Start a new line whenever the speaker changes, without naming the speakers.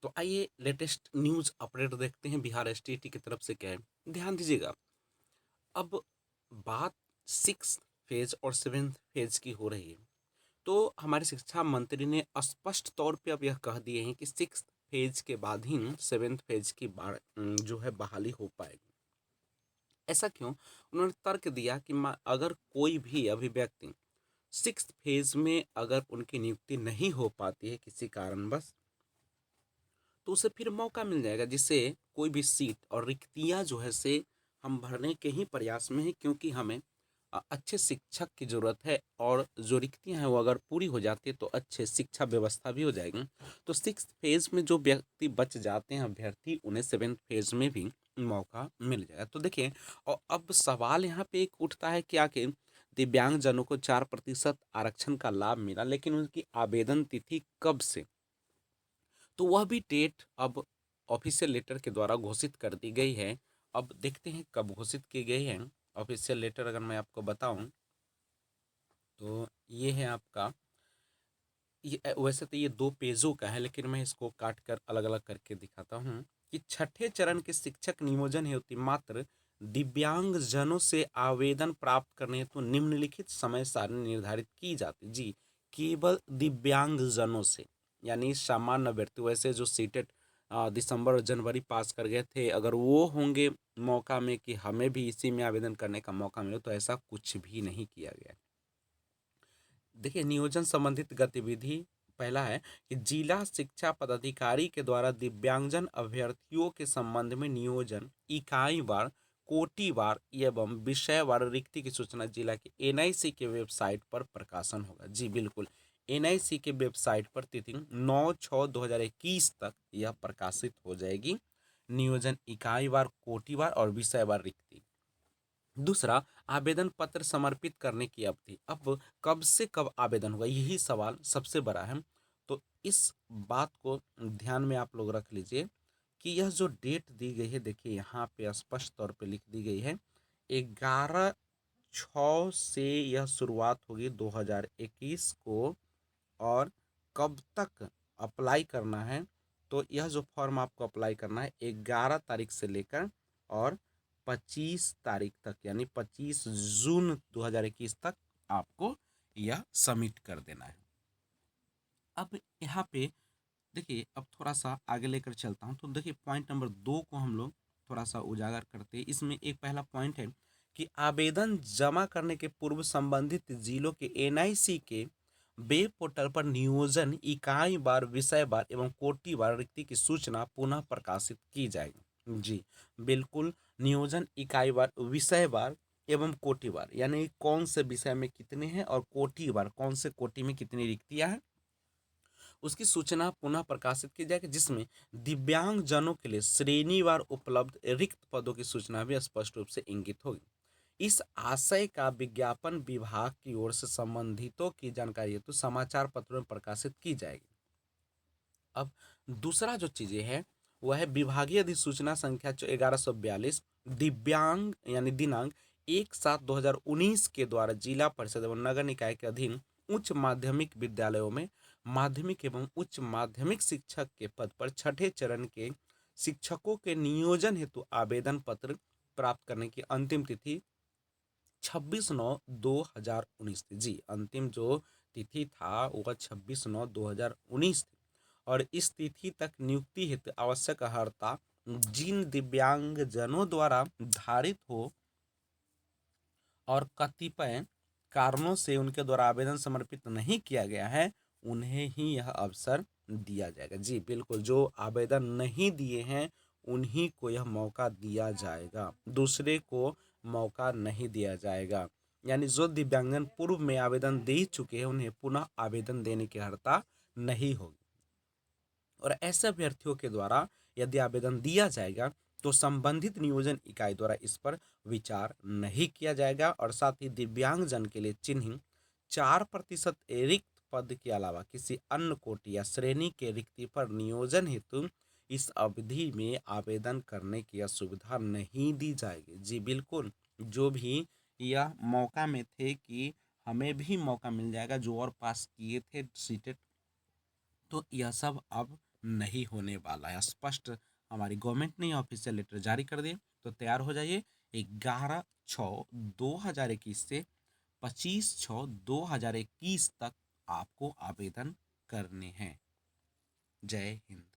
तो आइए latest news update देखते हैं बिहार एसटीईटी की तरफ से क्या है। ध्यान दीजिएगा। अब बात सिक्स फेज और सेवेंथ फेज की हो रही है। तो हमारे शिक्षा मंत्री ने स्पष्ट तौर पे अब यह कह दिए हैं कि सिक्स फेज के बाद ही सेवेंथ फेज की जो है बहाली हो पाएगी। ऐसा क्यों? उन्होंने तर्क दिया कि अगर कोई भी अभिव्यक्ति सिक्स फेज में अगर उनकी नियुक्ति नहीं हो पाती है किसी कारणवश, तो उसे फिर मौका मिल जाएगा जिससे कोई भी सीट और रिक्तियां जो है से हम भरने के ही प्रयास में हैं, क्योंकि हमें अच्छे शिक्षक की ज़रूरत है। और जो रिक्तियां हैं वो अगर पूरी हो जाती है तो अच्छे शिक्षा व्यवस्था भी हो जाएगी। तो सिक्स फेज में जो व्यक्ति बच जाते हैं अभ्यर्थी, उन्हें सेवेंथ फेज में भी मौका मिल जाएगा। तो देखिए, और अब सवाल यहाँ पे एक उठता है कि आखिर दिव्यांगजनों को 4% आरक्षण का लाभ मिला, लेकिन उनकी आवेदन तिथि कब से? तो वह भी डेट अब ऑफिशियल लेटर के द्वारा घोषित कर दी गई है। अब देखते हैं कब घोषित की गई है। ऑफिशियल लेटर अगर मैं आपको बताऊं तो ये है आपका, ये वैसे तो ये 2 पेजों का है, लेकिन मैं इसको काट कर अलग अलग करके दिखाता हूँ कि छठे चरण के शिक्षक नियोजन हेतु मात्र दिव्यांग जनों से आवेदन प्राप्त करने हेतु निम्नलिखित समय सारणी निर्धारित की जाती। जी, केवल दिव्यांग जनों से, यानी सामान्य व्यक्ति, वैसे जो सीटेट दिसंबर और जनवरी पास कर गए थे, अगर वो होंगे मौका में कि हमें भी इसी में आवेदन करने का मौका मिले, तो ऐसा कुछ भी नहीं किया गया। देखिए, नियोजन संबंधित गतिविधि पहला है कि जिला शिक्षा पदाधिकारी के द्वारा दिव्यांगजन अभ्यर्थियों के संबंध में नियोजन इकाईवार, कोटिवार एवं विषयवार रिक्ति की सूचना जिला के एनआईसी के वेबसाइट पर प्रकाशन होगा। जी बिल्कुल, एनआईसी के वेबसाइट पर तिथि 9/6/2021 तक यह प्रकाशित हो जाएगी। नियोजन इकाईवार, कोटिवार और विषयवार रिक्ति। दूसरा, आवेदन पत्र समर्पित करने की अवधि। अब कब से कब आवेदन होगा, यही सवाल सबसे बड़ा है। तो इस बात को ध्यान में आप लोग रख लीजिए कि यह जो डेट दी गई है, देखिए यहाँ पे स्पष्ट तौर पे लिख दी गई है, 11/6 से यह शुरुआत होगी 2021 को। और कब तक अप्लाई करना है, तो यह जो फॉर्म आपको अप्लाई करना है 11 तारीख से लेकर और 25 तारीख तक, यानी 25 जून 2021 तक आपको यह सबमिट कर देना है। अब यहाँ पे देखिए, अब थोड़ा सा आगे लेकर चलता हूँ। तो देखिए, पॉइंट नंबर 2 को हम लोग थोड़ा सा उजागर करते हैं। इसमें एक पहला पॉइंट है कि आवेदन जमा करने के पूर्व संबंधित जिलों के एनआईसी के वेब पोर्टल पर नियोजन इकाई बार, विषय बार एवं कोटि बार रिक्ति की सूचना पुनः प्रकाशित की जाएगी। जी बिल्कुल, नियोजन इकाई बार, विषय बार एवं कोटि बार, यानी कौन से विषय में कितने हैं और कोटि बार कौन से कोटि में कितनी रिक्तियां हैं, उसकी सूचना पुनः प्रकाशित की जाएगी, जिसमें दिव्यांग जनों के लिए श्रेणीवार उपलब्ध रिक्त पदों की सूचना भी स्पष्ट रूप से इंगित होगी। इस आशय का विज्ञापन विभाग की ओर से संबंधितों की जानकारी हेतु समाचार पत्रों में प्रकाशित की जाएगी। अब दूसरा जो चीजें है वह है विभागीय अधिसूचना संख्या 1142 दिव्यांग यानी दिनांक 1/7/2019 के द्वारा जिला परिषद एवं नगर निकाय के अधीन उच्च माध्यमिक विद्यालयों में माध्यमिक एवं उच्च माध्यमिक शिक्षक के पद पर छठे चरण के शिक्षकों के नियोजन हेतु आवेदन पत्र प्राप्त करने की अंतिम तिथि 26/9/2019 थी। जी, अंतिम जो तिथि था वह 26/9/2019 थी। और इस तिथि तक नियुक्ति हेतु आवश्यक अर्हता जिन दिव्यांगजनों द्वारा धारित हो और कतिपय कारणों से उनके द्वारा आवेदन समर्पित नहीं किया गया है, उन्हें ही यह अवसर दिया जाएगा। जी बिल्कुल, जो आवेदन नहीं दिए हैं उन्हीं को यह मौका दिया जाएगा, दूसरे को मौका नहीं दिया जाएगा। यानी जो दिव्यांगजन पूर्व में आवेदन दे चुके हैं उन्हें पुनः आवेदन देने की अर्हता नहीं होगी। और ऐसे अभ्यर्थियों के द्वारा यदि आवेदन दिया जाएगा तो संबंधित नियोजन इकाई द्वारा इस पर विचार नहीं किया जाएगा। और साथ ही दिव्यांगजन के लिए चिन्हित 4% रिक्त पद के अलावा किसी अन्य कोटि या श्रेणी के रिक्ति पर नियोजन हेतु इस अवधि में आवेदन करने की सुविधा नहीं दी जाएगी। जी बिल्कुल, जो भी यह मौका में थे कि हमें भी मौका मिल जाएगा, जो और पास किए थे सीटेट, तो यह सब अब नहीं होने वाला है। स्पष्ट हमारी गवर्नमेंट ने ऑफिशियल लेटर जारी कर दिए, तो तैयार हो जाइए। 11/6/2021 से 25/6/2021 तक आपको आवेदन करने हैं। जय हिंद।